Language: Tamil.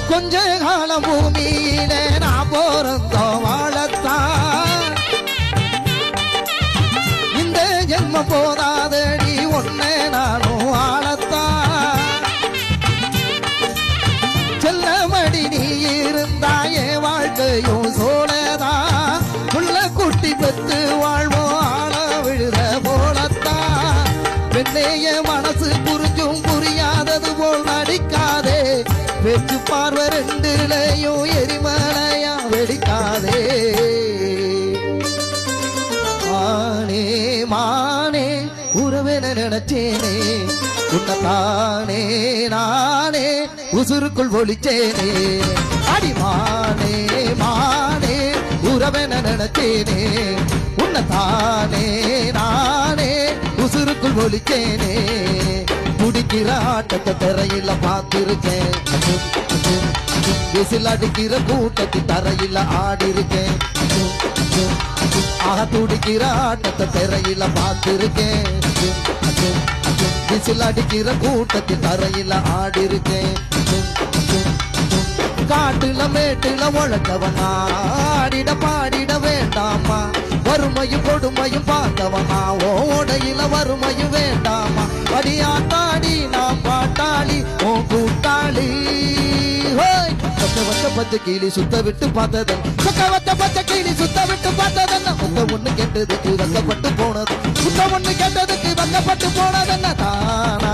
கொஞ்ச காலம் பூமியில நான் போறந்தோம் வாழத்தான் இந்த ஜென்ம போதாதடி ஒன்னே நானும் வாழத்தான் செல்லமடி நீ இருந்தாயே வாழ்க்கையும் சோழதான் உள்ள குட்டி பெத்து வாழ்வோம் ஆள விழுத போலத்தான் பெண்ணைய மனசு புரிஞ்சும் புரியாதது போல் நடிக்காதே வெச்சு பார்வை ரெண்டுலையும் எரிமலையா வெடிக்காதே மானே மானே உறவென நினைச்சேனே உன்னதானே நானே உசுருக்குள் ஒளிச்சேனே அடிமானே மானே உறவென நினைச்சேனே உன்னதானே நானே உசுருக்குள் ஒளிச்சேனே துடிக்கிற ஆட்டத்தை தரையில பார்த்திருக்கேன் விசில் அடிக்கிற கூட்டத்தை தரையில ஆடி இருக்கேன் ஆக துடிக்கிற ஆட்டத்தை தரையில பார்த்திருக்கேன் விசில் அடிக்கிற கூட்டத்தை தரையில ஆடி இருக்கேன் காட்டுல மேட்டுல உழைத்தவனா ஆடிட பாடிட வேண்டாமா வறுமையும் கொடுமையும் பார்த்தவனா ஓடையில வறுமையும் வேண்டாமா அடியாத்தாடி நான் பாட்டாளி ஓ கூட்டாளி வச்ச பச்சை கிளி சுத்த விட்டு பார்த்ததன் வச்ச பச்சை கிளி சுத்த விட்டு பார்த்ததன் முத்த ஒண்ணு கேட்டதுக்கு வந்தப்பட்டு போனது முத்த ஒண்ணு கேட்டதுக்கு வந்தப்பட்டு போனதென்ன தானா